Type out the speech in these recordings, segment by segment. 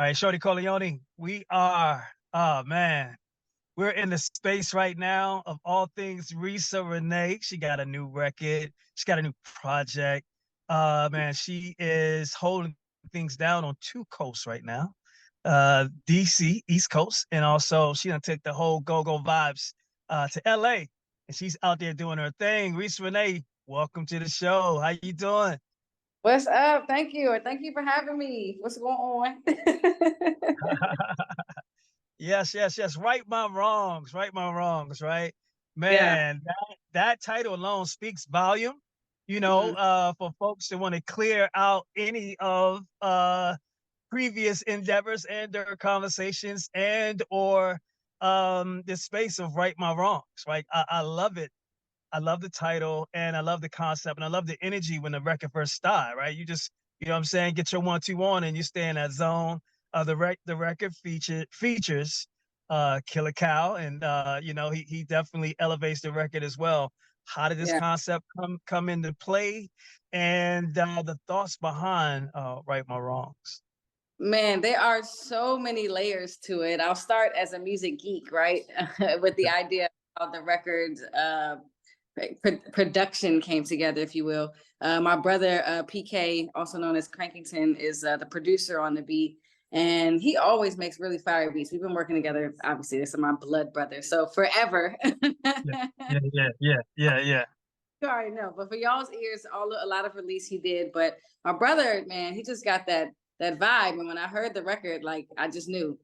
All right, Shorty Corleone, we are, oh man, we're in the space right now of all things Reesa Renee. She got a new record. She got a new project. Man, she is holding things down on two coasts right now. DC, East Coast, and also she done took the whole go-go vibes to LA. And she's out there doing her thing. Reesa Renee, welcome to the show. How you doing? What's up? Thank you. And thank you for having me. What's going on? Yes, yes, yes. Right my wrongs, right my wrongs, right? Yeah. Man, that title alone speaks volume, Hmm. for folks that want to clear out any of previous endeavors and their conversations and or the space of right my wrongs, right? I love it. I love the title and I love the concept and I love the energy when the record first started, right? You just, what I'm saying, get your 1-2 on and you stay in that zone. The record features Killer Cow and he definitely elevates the record as well. How did this Yeah. concept come into play and the thoughts behind Right My Wrongs? Man, there are so many layers to it. I'll start as a music geek, right? With the idea of the record production came together, if you will. My brother, PK, also known as Crankington, is the producer on the beat. And he always makes really fire beats. We've been working together. Obviously, this is my blood brother. So forever. Yeah, yeah. You already know, but for y'all's ears, a lot of release he did. But my brother, man, he just got that vibe. And when I heard the record, like I just knew.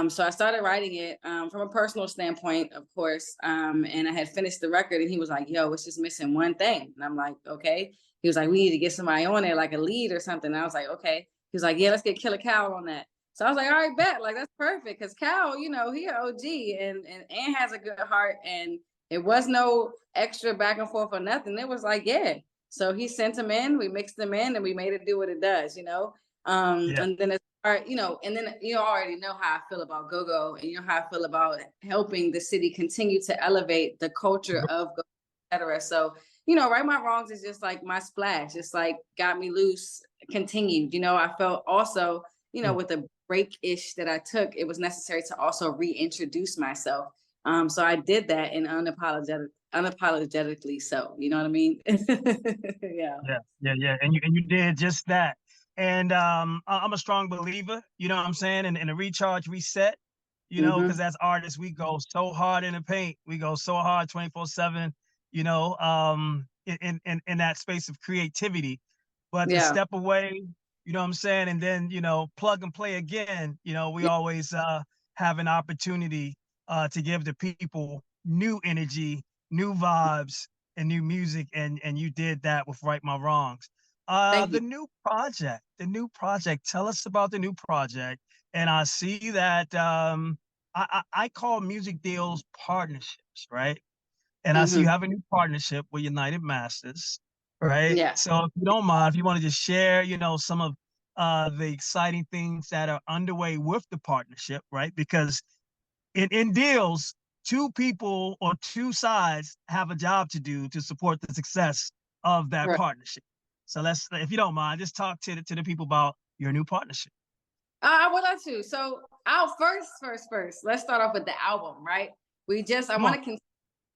So I started writing it from a personal standpoint, of course. And I had finished the record, and he was like, "Yo, it's just missing one thing." And I'm like, "Okay." He was like, "We need to get somebody on there, like a lead or something." And I was like, "Okay." He was like, "Yeah, let's get Killer Cow on that." So I was like, "All right, bet." Like that's perfect because Cal, he an OG and has a good heart and it was no extra back and forth or nothing. It was like, yeah. So he sent them in, we mixed them in, and we made it do what it does. Yeah. And then it's and then you already know how I feel about go-go, and you know how I feel about helping the city continue to elevate the culture of go, etc. So, Right My Wrongs is just like my splash. It's like got me loose, continued. I felt also, Yeah. with the break-ish that I took, it was necessary to also reintroduce myself. So I did that in unapologetically. So you know what I mean? Yeah. Yeah. And you did just that. And I'm a strong believer, you know what I'm saying, in a recharge reset, Hmm. because as artists, we go so hard in the paint. We go so hard 24/7, in that space of creativity. But to Yeah. step away, you know what I'm saying, and then, plug and play again, we Yeah. always have an opportunity to give the people new energy, new vibes, and new music, and you did that with Right My Wrongs. Thank you. The new project. Tell us about the new project. And I see that I call music deals partnerships, right? And I see you Hmm. have a new partnership with United Masters, right? Yeah. So if you don't mind, if you want to just share, some of the exciting things that are underway with the partnership, right? Because in deals, two people or two sides have a job to do to support the success of that Right. partnership. So if you don't mind, just talk to the people about your new partnership. I would like to. So I'll first. Let's start off with the album, right? I Come want on. to continue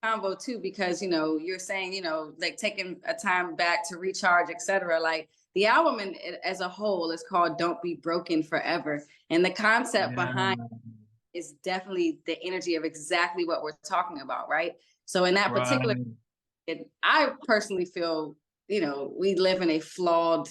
convo too because you're saying like taking a time back to recharge, etc. Like the album as a whole is called "Don't Be Broken Forever," and the concept Yeah. behind is definitely the energy of exactly what we're talking about, right? So in that particular, Right. I personally feel, we live in a flawed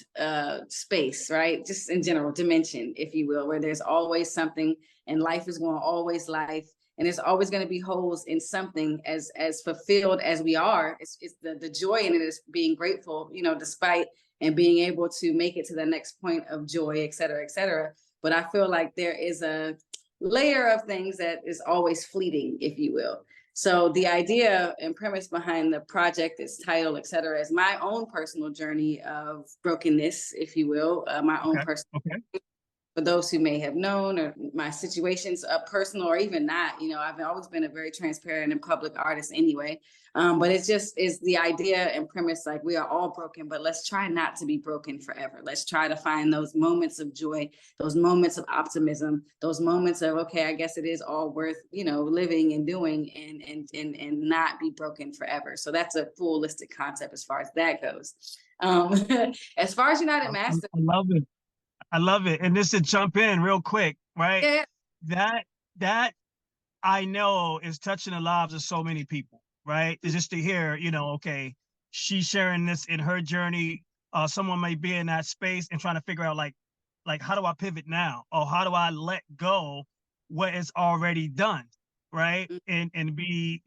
space, right? Just in general, dimension, if you will, where there's always something and life is going to always life. And there's always going to be holes in something as fulfilled as we are. It's the joy in it is being grateful, despite and being able to make it to the next point of joy, et cetera, et cetera. But I feel like there is a layer of things that is always fleeting, if you will. So the idea and premise behind the project, its title, et cetera, is my own personal journey of brokenness, if you will, my own Okay. personal. Okay. for those who may have known, or my situations, personal or even not, I've always been a very transparent and public artist anyway. But it's just is the idea and premise, like, we are all broken, but let's try not to be broken forever. Let's try to find those moments of joy, those moments of optimism, those moments of, okay, I guess it is all worth, living and doing, and not be broken forever. So that's a holistic concept as far as that goes. As far as United Masters, I love it. I love it. And just to jump in real quick, right? yeah, That I know is touching the lives of so many people, right? It's just to hear, okay, she's sharing this in her journey. Someone may be in that space and trying to figure out like how do I pivot now? Or how do I let go what is already done, right? And be,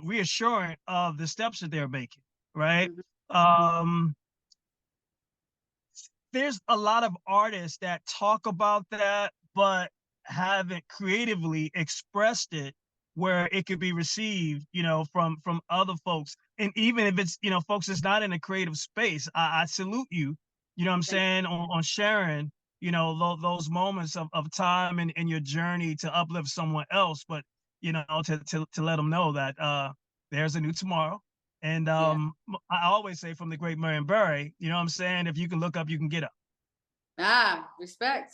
reassuring of the steps that they're making, right? Um, there's a lot of artists that talk about that, but haven't creatively expressed it where it could be received, from other folks. And even if it's, folks that's not in a creative space, I salute you, you know what I'm saying, on sharing, those moments of time and your journey to uplift someone else, but, to let them know that there's a new tomorrow. And yeah. I always say from the great Marion Barry, you know what I'm saying? If you can look up, you can get up. Respect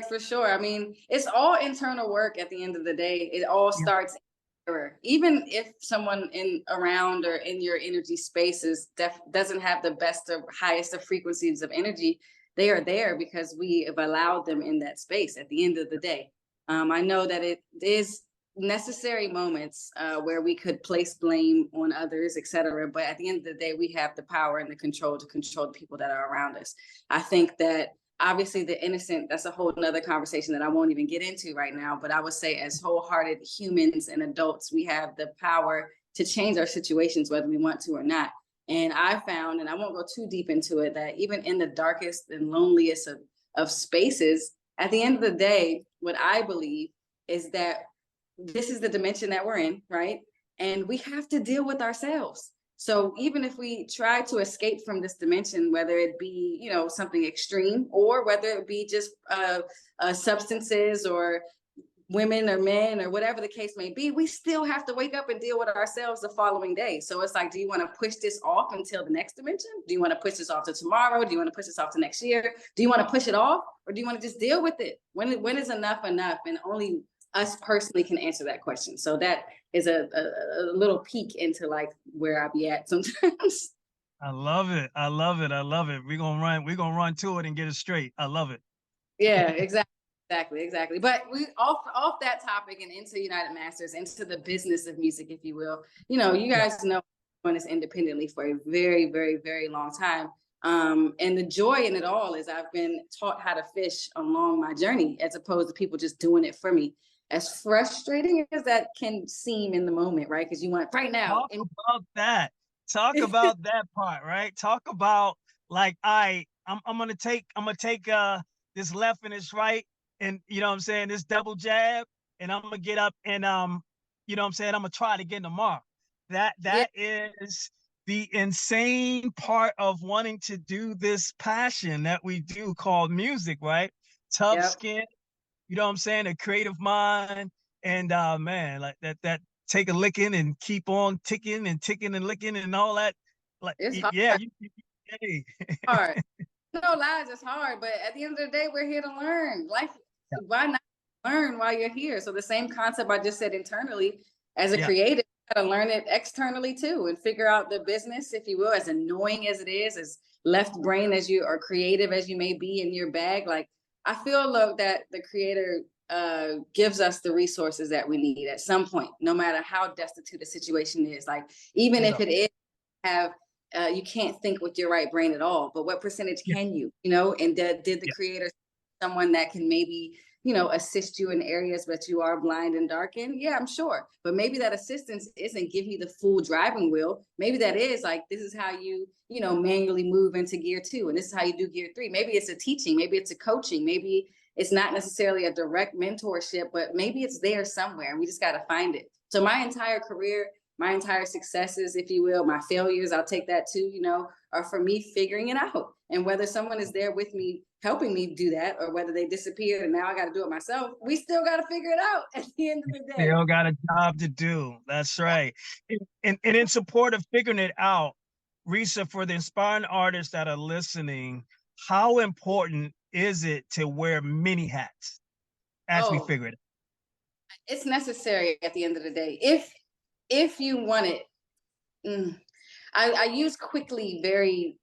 for sure. I mean, it's all internal work at the end of the day. It all starts in mirror. Even if someone around or in your energy spaces doesn't have the best or highest of frequencies of energy, they are there because we have allowed them in that space at the end of the day. I know that it is necessary moments where we could place blame on others, etc. But at the end of the day, we have the power and the control to control the people that are around us. I think that obviously the innocent, that's a whole nother conversation that I won't even get into right now. But I would say as wholehearted humans and adults, we have the power to change our situations, whether we want to or not. And I found, and I won't go too deep into it, that even in the darkest and loneliest of spaces, at the end of the day, what I believe is that this is the dimension that we're in, right? And we have to deal with ourselves. So even if we try to escape from this dimension, whether it be, something extreme, or whether it be just substances or women or men or whatever the case may be, we still have to wake up and deal with ourselves the following day. So it's like, do you want to push this off until the next dimension? Do you want to push this off to tomorrow? Do you want to push this off to next year? Do you want to push it off, or do you want to just deal with it? When is enough enough? And only us personally can answer that question. So that is a little peek into like where I be at sometimes. I love it. I love it. I love it. We're gonna run to it and get it straight. I love it. Yeah, exactly. But we off that topic and into United Masters, into the business of music, if you will. You guys know I'm doing this independently for a very, very, very long time. And the joy in it all is I've been taught how to fish along my journey, as opposed to people just doing it for me. As frustrating as that can seem in the moment, right? Because you want right now. Talk about that part, right? Talk about like I'm gonna take this left and this right, and this double jab, and I'm gonna get up and I'm gonna try it again tomorrow. That is the insane part of wanting to do this passion that we do called music, right? Tough skin, a creative mind, and man, like that take a licking and keep on ticking and licking and all that. Like, it's hard. yeah, Hard. No lies, it's hard, but at the end of the day, we're here to learn. Life, why not learn while you're here? So the same concept I just said internally, as a creative, you gotta learn it externally too, and figure out the business, if you will, as annoying as it is, as left brain as you are, creative as you may be in your bag. Like, I feel that the creator gives us the resources that we need at some point, no matter how destitute the situation is. Like, even if it is you can't think with your right brain at all, but what percentage can you, and did the creator someone that can maybe, assist you in areas that you are blind and dark in? Yeah, I'm sure. But maybe that assistance isn't give you the full driving wheel. Maybe that is like, this is how you, manually move into gear 2. And this is how you do gear 3. Maybe it's a teaching, maybe it's a coaching, maybe it's not necessarily a direct mentorship, but maybe it's there somewhere and we just got to find it. So my entire career, my entire successes, if you will, my failures, I'll take that too, are for me figuring it out. And whether someone is there with me helping me do that, or whether they disappeared and now I got to do it myself. We still got to figure it out at the end of the day. Still got a job to do. That's right. And in support of figuring it out, Reesa, for the inspiring artists that are listening, how important is it to wear many hats as we Oh, figure it out? it's necessary at the end of the day. If you want it, I use quickly very,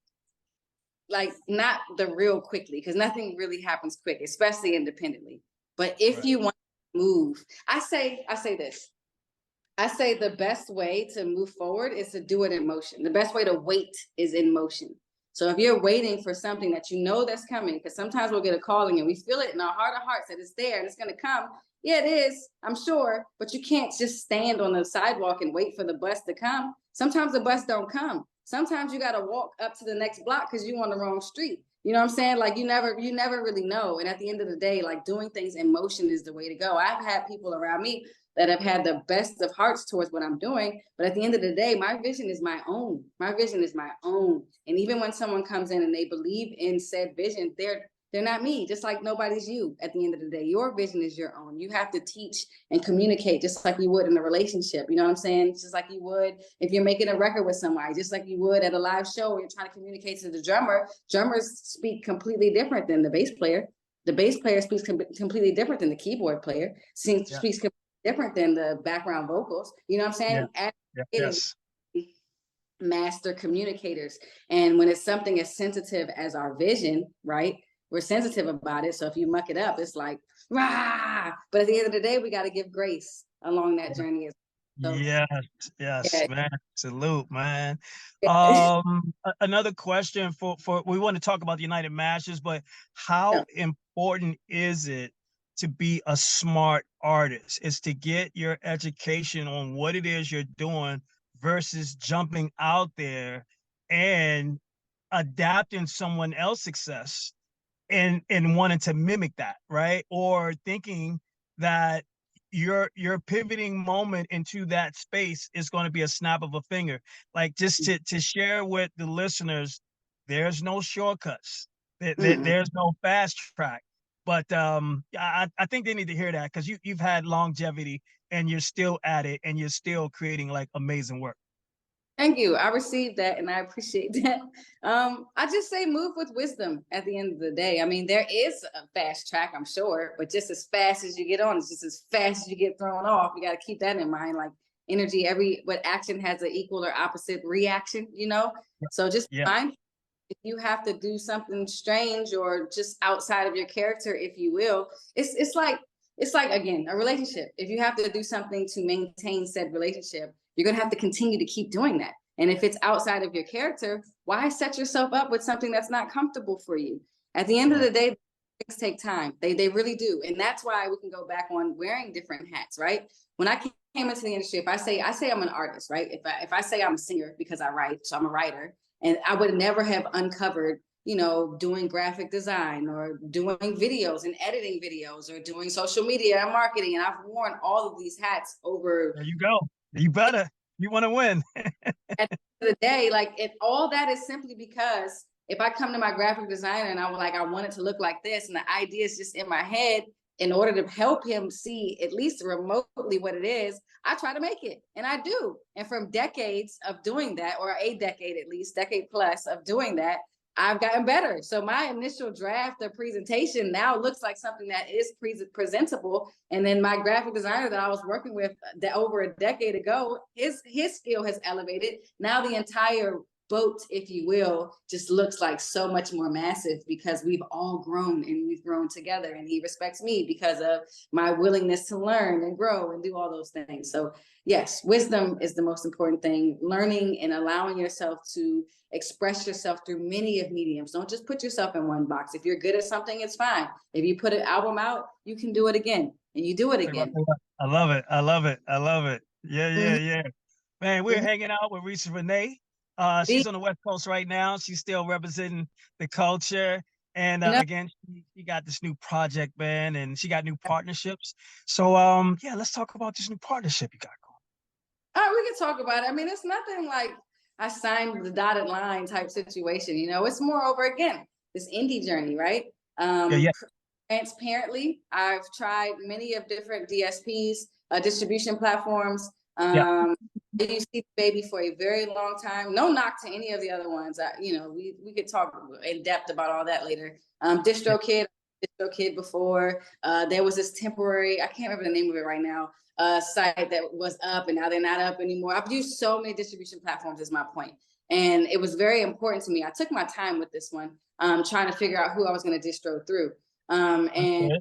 like, not the real quickly, because nothing really happens quick, especially independently. But if Right. you want to move, I say this. I say the best way to move forward is to do it in motion. The best way to wait is in motion. So if you're waiting for something that you know that's coming, because sometimes we'll get a calling and we feel it in our heart of hearts that it's there and it's going to come. Yeah, it is, I'm sure, but you can't just stand on the sidewalk and wait for the bus to come. Sometimes the bus don't come. Sometimes you got to walk up to the next block because you're on the wrong street. You know what I'm saying? Like, you never really know. And at the end of the day, like, doing things in motion is the way to go. I've had people around me that have had the best of hearts towards what I'm doing. But at the end of the day, my vision is my own. My vision is my own. And even when someone comes in and they believe in said vision, they're not me, just like nobody's you at the end of the day. Your vision is your own. You have to teach and communicate just like you would in a relationship. You know what I'm saying? Just like you would if you're making a record with somebody, just like you would at a live show where you're trying to communicate to the drummer. Drummers speak completely different than the bass player. The bass player speaks completely different than the keyboard player. Speaks different than the background vocals. You know what I'm saying? Yes. Master communicators. And when it's something as sensitive as our vision, right? We're sensitive about it. So if you muck it up, it's like, rah! But at the end of the day, we got to give grace along that journey. So, yes, yeah. man. Salute, man. Yeah. Another question for we want to talk about the United Masters, but how important is it to be a smart artist? Is to get your education on what it is you're doing versus jumping out there and adapting someone else's success and wanting to mimic that, right? Or thinking that your pivoting moment into that space is going to be a snap of a finger. Like, just to share with the listeners, there's no shortcuts. There's no fast track. But I think they need to hear that, because you've had longevity and you're still at it and you're still creating like amazing work. Thank you. I received that and I appreciate that. I just say move with wisdom at the end of the day. I mean, there is a fast track, I'm sure, but just as fast as you get on, it's just as fast as you get thrown off. You got to keep that in mind. Like, energy, what action has an equal or opposite reaction, you know? So just find, if you have to do something strange or just outside of your character, if you will, it's like again, a relationship. If you have to do something to maintain said relationship, you're going to have to continue to keep doing that. And if it's outside of your character, why set yourself up with something that's not comfortable for you? At the end of the day, things take time. They really do. And that's why we can go back on wearing different hats, right? When I came into the industry, if I say I'm an artist, right? If I say I'm a singer because I write, so I'm a writer, and I would never have uncovered, you know, doing graphic design or doing videos and editing videos or doing social media and marketing. And I've worn all of these hats over. There you go. You better. You want to win. At the end of the day, like, all that is simply because if I come to my graphic designer and I'm like, I want it to look like this, and the idea is just in my head, in order to help him see at least remotely what it is, I try to make it. And I do. And from decades of doing that, or a decade at least, decade plus of doing that, I've gotten better. So my initial draft or presentation now looks like something that is presentable. And then my graphic designer that I was working with that over a decade ago, his skill has elevated. Now the entire boat, if you will, just looks like so much more massive because we've all grown and we've grown together. And he respects me because of my willingness to learn and grow and do all those things. So yes, wisdom is the most important thing. Learning and allowing yourself to express yourself through many of mediums. Don't just put yourself in one box. If you're good at something, it's fine. If you put an album out, you can do it again, and you do it again. I love it. I love it. I love it. Yeah. Man, we're hanging out with Reesa Renee. She's on the West Coast right now. She's still representing the culture. And again, she got this new project, man, and she got new partnerships. So yeah, let's talk about this new partnership you got going. All right, we can talk about it. I mean, it's nothing like I signed the dotted line type situation, you know. It's more over, again, this indie journey, right? Yeah. Transparently, I've tried many of different DSPs, distribution platforms. Yeah. I used to Baby for a very long time. No knock to any of the other ones. We could talk in depth about all that later. DistroKid before. There was this temporary, I can't remember the name of it right now, site that was up and now they're not up anymore. I've used so many distribution platforms is my point. And it was very important to me. I took my time with this one, trying to figure out who I was going to distro through. And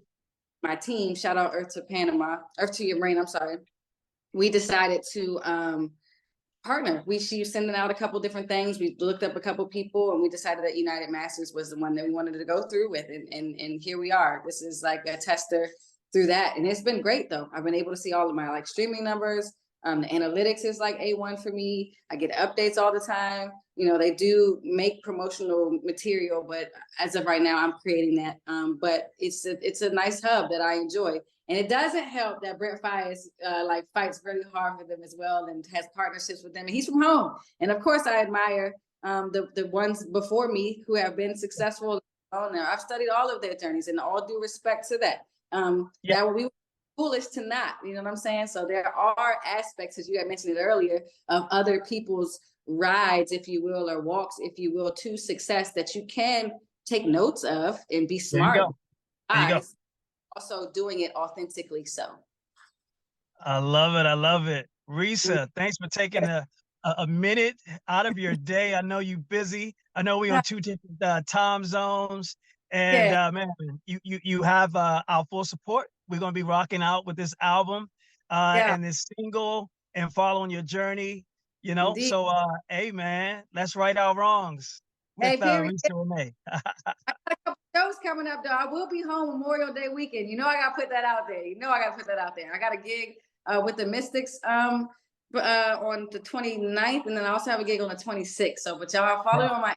my team, shout out Earth to Your Brain, I'm sorry. We decided to partner. She was sending out a couple different things. We looked up a couple people and we decided that United Masters was the one that we wanted to go through with. And here we are. This is like a tester through that. And it's been great though. I've been able to see all of my like streaming numbers. The analytics is like A1 for me. I get updates all the time. You know, they do make promotional material, but as of right now, I'm creating that. But it's a nice hub that I enjoy. And it doesn't help that Brent Fires like fights really hard for them as well and has partnerships with them. And he's from home. And of course, I admire the ones before me who have been successful. Now, I've studied all of their journeys, and all due respect to that. That we were foolish to not, you know what I'm saying? So there are aspects, as you had mentioned it earlier, of other people's rides, if you will, or walks, if you will, to success that you can take notes of and be smart. There you go. Also doing it authentically. So I love it. I love it. Reesa, thanks for taking a minute out of your day. I know you're busy. I know we're on two different time zones. And man, you have our full support. We're going to be rocking out with this album and this single and following your journey, you know. Indeed. So, hey, man, let's right our wrongs with Reesa Renee. Shows coming up, though. I will be home Memorial Day weekend. You know, I got to put that out there. I got a gig with the Mystics on the 29th, and then I also have a gig on the 26th. So, but y'all follow me on my,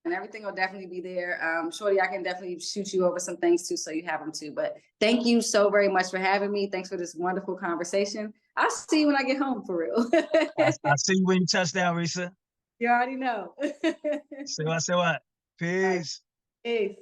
and everything will definitely be there. Shorty, I can definitely shoot you over some things too, so you have them too. But thank you so very much for having me. Thanks for this wonderful conversation. I'll see you when I get home, for real. I'll see you when you touch down, Reesa. You already know. Say what? Peace. Peace.